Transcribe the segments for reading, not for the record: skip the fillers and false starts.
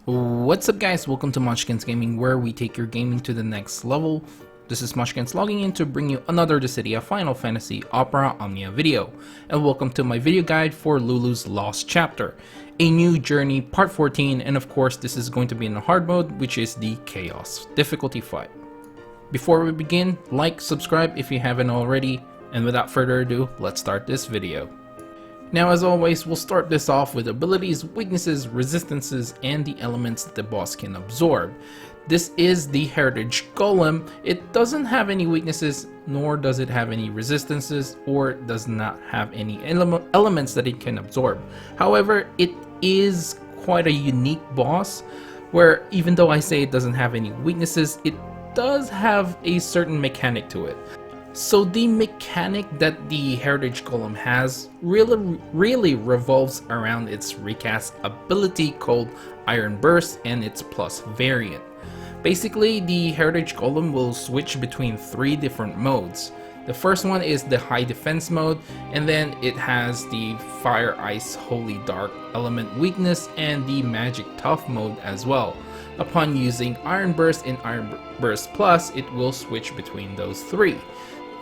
What's up guys, welcome to Munchkins Gaming, where we take your gaming to the next level. This is Munchkins logging in to bring you another Dissidia Final Fantasy Opera Omnia video. And welcome to my video guide for Lulu's Lost Chapter, a new journey part 14, and of course this is going to be in the hard mode, which is the Chaos difficulty fight. Before we begin, like, subscribe if you haven't already, and without further ado, let's start this video. Now, as always, we'll start this off with abilities, weaknesses, resistances, and the elements that the boss can absorb. This is the Heritage Golem. It doesn't have any weaknesses, nor does it have any resistances, or does not have any elements that it can absorb. However, it is quite a unique boss, where even though I say it doesn't have any weaknesses, it does have a certain mechanic to it. So the mechanic that the Heritage Golem has really revolves around its recast ability called Iron Burst and its plus variant. Basically, the Heritage Golem will switch between 3 different modes. The first one is the high defense mode, and then it has the Fire Ice Holy Dark element weakness and the Magic Tough mode as well. Upon using Iron Burst and Iron Burst Plus, it will switch between those 3.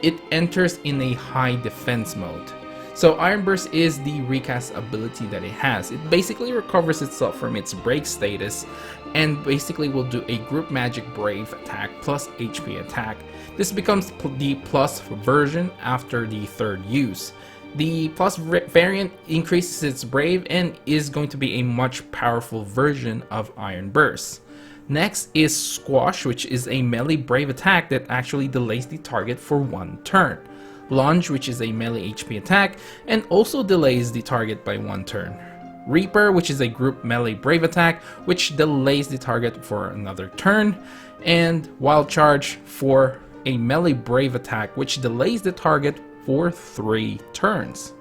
It enters in a high defense mode. So Iron Burst is the recast ability that it has. It basically recovers itself from its break status and basically will do a group magic brave attack plus HP attack. This becomes the plus version after the 3rd use. The plus variant increases its brave and is going to be a much powerful version of Iron Burst. Next is Squash, which is a melee brave attack that actually delays the target for 1 turn. Lunge, which is a melee HP attack and also delays the target by 1 turn. Reaper, which is a group melee brave attack which delays the target for another turn. And Wild Charge for a melee brave attack which delays the target for 3 turns.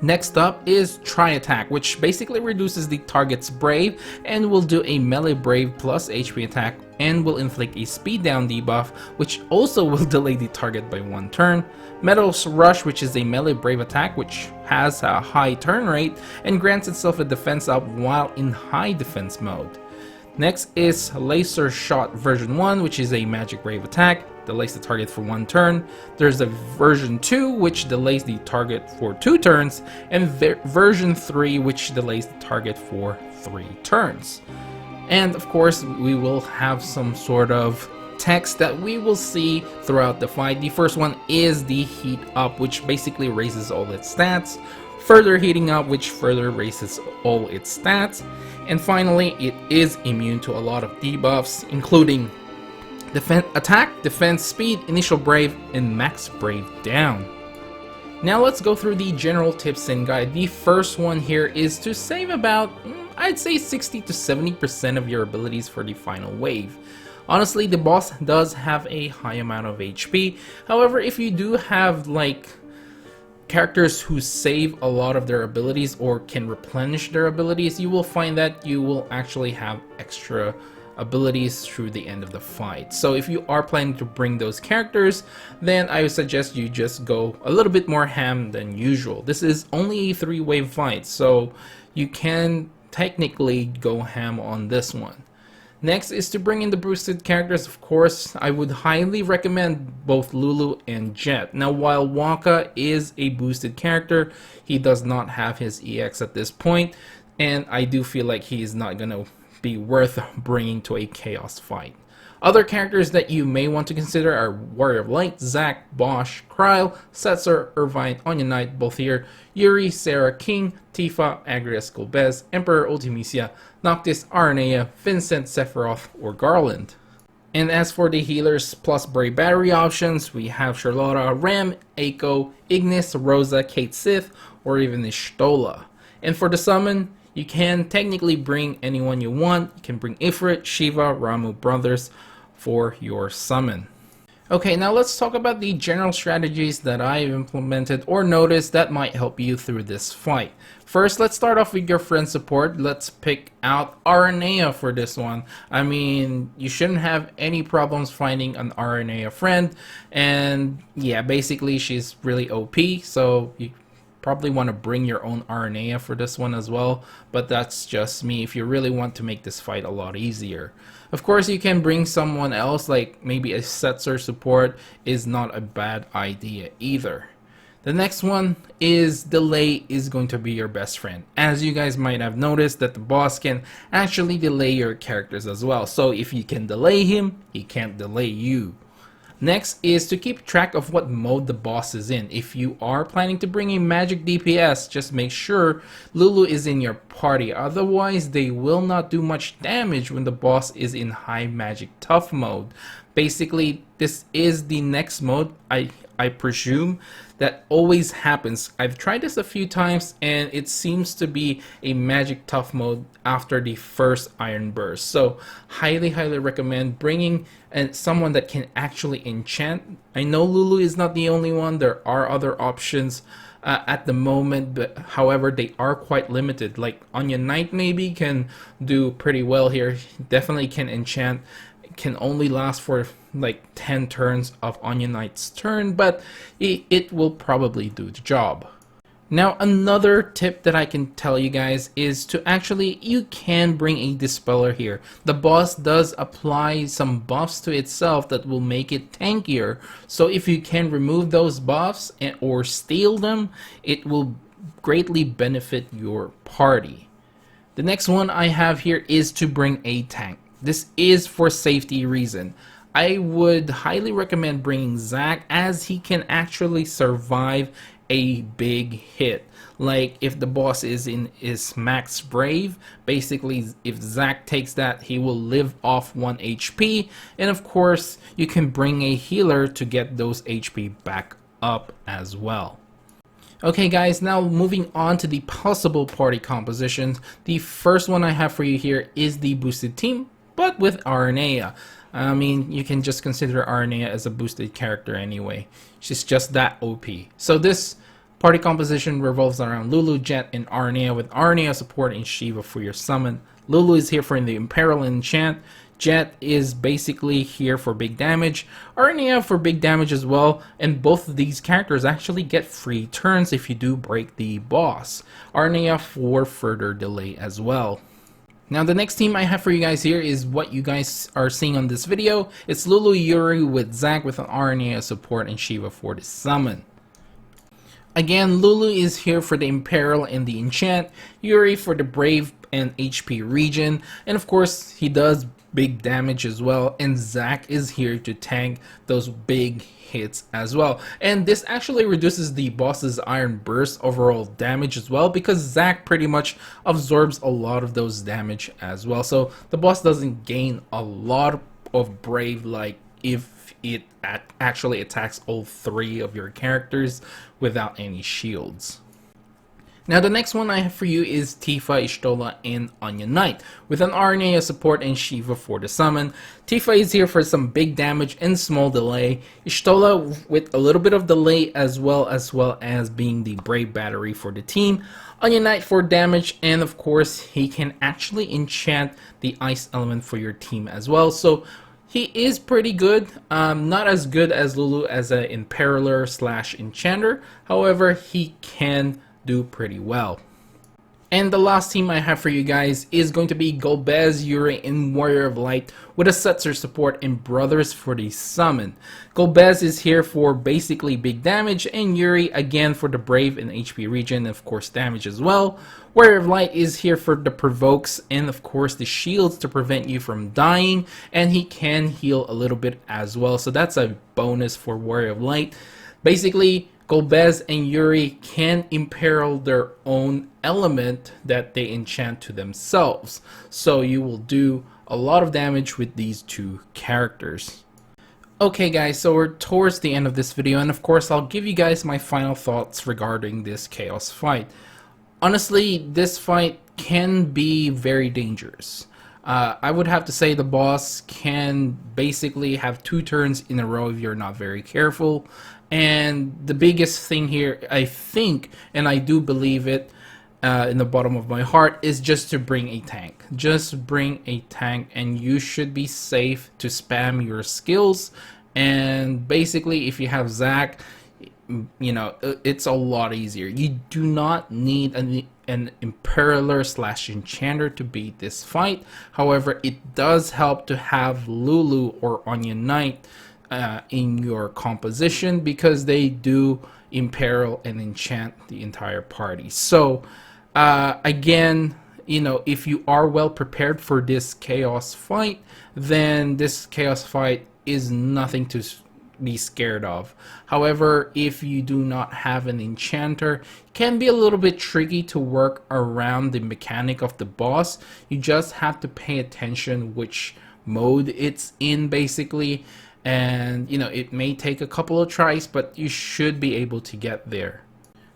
Next up is Tri Attack, which basically reduces the target's brave and will do a melee brave plus HP attack and will inflict a speed down debuff, which also will delay the target by 1 turn. Metal Rush, which is a melee brave attack which has a high turn rate and grants itself a defense up while in high defense mode. Next is Laser Shot version 1, which is a magic brave attack, delays the target for 1 turn. There's a version 2, which delays the target for 2 turns, and version 3, which delays the target for 3 turns. And of course, we will have some sort of text that we will see throughout the fight. The first one is the Heat Up, which basically raises all its stats. Further Heating Up, which further raises all its stats. And finally, it is immune to a lot of debuffs, including attack, defense, speed, initial brave, and max brave down. Now let's go through the general tips and guide. The first one here is to save about, I'd say 60 to 70% of your abilities for the final wave. Honestly, the boss does have a high amount of HP. However, if you do have like characters who save a lot of their abilities or can replenish their abilities, you will find that you will actually have extra abilities through the end of the fight. So if you are planning to bring those characters, then I would suggest you just go a little bit more ham than usual. This is only a 3-wave fight, so you can technically go ham on this one. Next is to bring in the boosted characters. Of course, I would highly recommend both Lulu and Jet. Now, while Wonka is a boosted character, he does not have his EX at this point, and I do feel like he is not going to be worth bringing to a Chaos fight. Other characters that you may want to consider are Warrior of Light, Zack, Bosch, Kryle, Setzer, Irvine, Onion Knight, both here, Yuri, Sarah, King, Tifa, Agrias, Golbez, Emperor Ultimisia, Noctis, Aranea, Vincent, Sephiroth, or Garland. And as for the healers plus Brave Battery options, we have Charlotta, Ram, Aiko, Ignis, Rosa, Kate Sith, or even Ishtola. And for the summon, you can technically bring anyone you want. You can bring Ifrit, Shiva, Ramu brothers for your summon. Okay, now let's talk about the general strategies that I've implemented or noticed that might help you through this fight. First, let's start off with your friend support. Let's pick out Aranea for this one. I mean, you shouldn't have any problems finding an Aranea friend, and yeah, basically she's really OP, so you probably want to bring your own RNA for this one as well, but that's just me if you really want to make this fight a lot easier. Of course, you can bring someone else, like maybe a Setzer support is not a bad idea either. The next one is delay is going to be your best friend. As you guys might have noticed that the boss can actually delay your characters as well. So if you can delay him, he can't delay you. Next is to keep track of what mode the boss is in. If you are planning to bring a magic DPS, just make sure Lulu is in your party. Otherwise, they will not do much damage when the boss is in high magic tough mode. Basically, this is the next mode, I presume, that always happens. I've tried this a few times and it seems to be a magic tough mode after the first Iron Burst. So highly recommend bringing someone that can actually enchant. I know Lulu is not the only one, there are other options at the moment, but however they are quite limited. Like Onion Knight maybe can do pretty well here, definitely can enchant. Can only last for like 10 turns of Onion Knight's turn, but it will probably do the job. Now another tip that I can tell you guys is to actually, you can bring a Dispeller here. The boss does apply some buffs to itself that will make it tankier, so if you can remove those buffs or steal them, it will greatly benefit your party. The next one I have here is to bring a tank. This is for safety reason. I would highly recommend bringing Zack, as he can actually survive a big hit. Like if the boss is max brave, basically if Zack takes that, he will live off 1 HP, and of course you can bring a healer to get those HP back up as well. Okay guys, now moving on to the possible party compositions. The first one I have for you here is the boosted team, but with Aranea. I mean, you can just consider Aranea as a boosted character anyway. She's just that OP. So this party composition revolves around Lulu, Jet, and Aranea, with Aranea support and Shiva for your summon. Lulu is here for the Imperil and Enchant. Jet is basically here for big damage. Aranea for big damage as well, and both of these characters actually get free turns if you do break the boss. Aranea for further delay as well. Now the next team I have for you guys here is what you guys are seeing on this video. It's Lulu, Yuri with Zack with an Aranea support and Shiva for the summon. Again, Lulu is here for the Imperil and the Enchant, Yuri for the Brave and HP regen, and of course he does big damage as well, and Zack is here to tank those big hits as well. And this actually reduces the boss's Iron Burst overall damage as well, because Zack pretty much absorbs a lot of those damage as well. So the boss doesn't gain a lot of Brave like if it actually attacks all 3 of your characters without any shields. Now the next one I have for you is Tifa, Y'shtola, and Onion Knight with an Aranea support and Shiva for the summon. Tifa is here for some big damage and small delay. Y'shtola with a little bit of delay as well as being the Brave battery for the team. Onion Knight for damage, and of course he can actually enchant the ice element for your team as well. So he is pretty good, not as good as Lulu as an Imperiler / Enchanter. However, he can do pretty well. And the last team I have for you guys is going to be Golbez, Yuri, and Warrior of Light with a Setzer support and Brothers for the summon. Golbez is here for basically big damage, and Yuri again for the Brave and HP regen, and of course damage as well. Warrior of Light is here for the provokes and of course the shields to prevent you from dying, and he can heal a little bit as well, so that's a bonus for Warrior of Light. Basically, Golbez and Yuri can imperil their own element that they enchant to themselves, so you will do a lot of damage with these 2 characters. Okay guys, so we're towards the end of this video, and of course I'll give you guys my final thoughts regarding this Chaos fight. Honestly, this fight can be very dangerous. I would have to say the boss can basically have 2 turns in a row if you're not very careful. And the biggest thing here, I think, and I do believe it in the bottom of my heart, is just to bring a tank. Just bring a tank and you should be safe to spam your skills. And basically, if you have Zack, it's a lot easier. You do not need an Imperaler / Enchanter to beat this fight. However, it does help to have Lulu or Omnia Knight in your composition, because they do imperil and enchant the entire party. So again, if you are well prepared for this chaos fight, then this chaos fight is nothing to be scared of. However, if you do not have an enchanter, it can be a little bit tricky to work around the mechanic of the boss. You just have to pay attention which mode it's in, basically, and it may take a couple of tries, but you should be able to get there.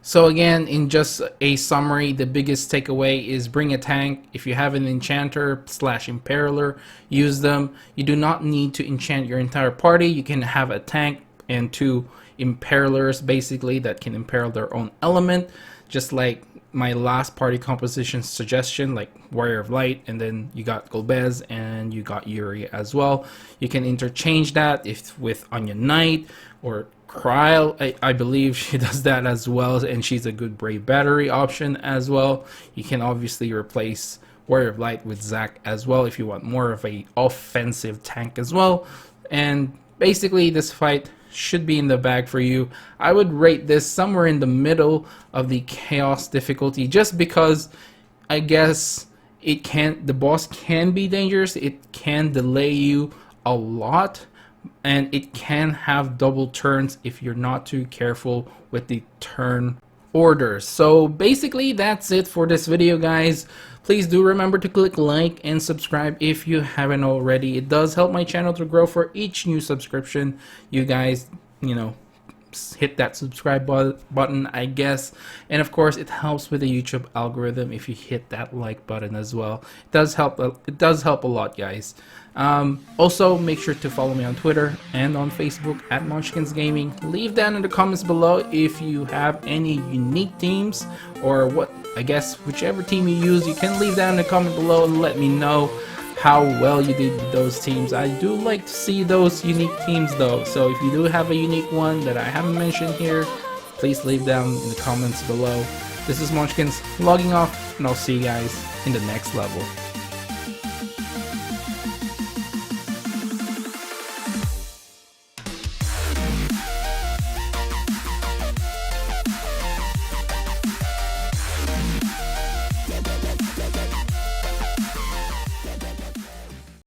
So again, in just a summary, the biggest takeaway is bring a tank. If you have an enchanter / imperaler, use them. You do not need to enchant your entire party. You can have a tank and 2 imperalers, basically, that can imperil their own element, just like my last party composition suggestion, like Warrior of Light, and then you got Golbez and you got Yuri as well. You can interchange that with Omnia Knight or Kryle. I believe she does that as well, and she's a good Brave Battery option as well. You can obviously replace Warrior of Light with Zac as well if you want more of a offensive tank as well. And basically, this fight should be in the bag for you. I would rate this somewhere in the middle of the chaos difficulty, just because I guess the boss can be dangerous. It can delay you a lot, and it can have double turns if you're not too careful with the turn orders. So basically, that's it for this video, guys. Please do remember to click like and subscribe if you haven't already. It does help my channel to grow. For each new subscription, you guys, hit that subscribe button, I guess. And of course, it helps with the YouTube algorithm if you hit that like button as well. It does help a lot, guys. Also, make sure to follow me on Twitter and on Facebook at Munchkins Gaming. Leave down in the comments below if you have any unique teams, or whichever team you use. You can leave down in the comment below and let me know how well you did with those teams. I do like to see those unique teams though, so if you do have a unique one that I haven't mentioned here, please leave down in the comments below. This is Munchkins logging off, and I'll see you guys in the next level.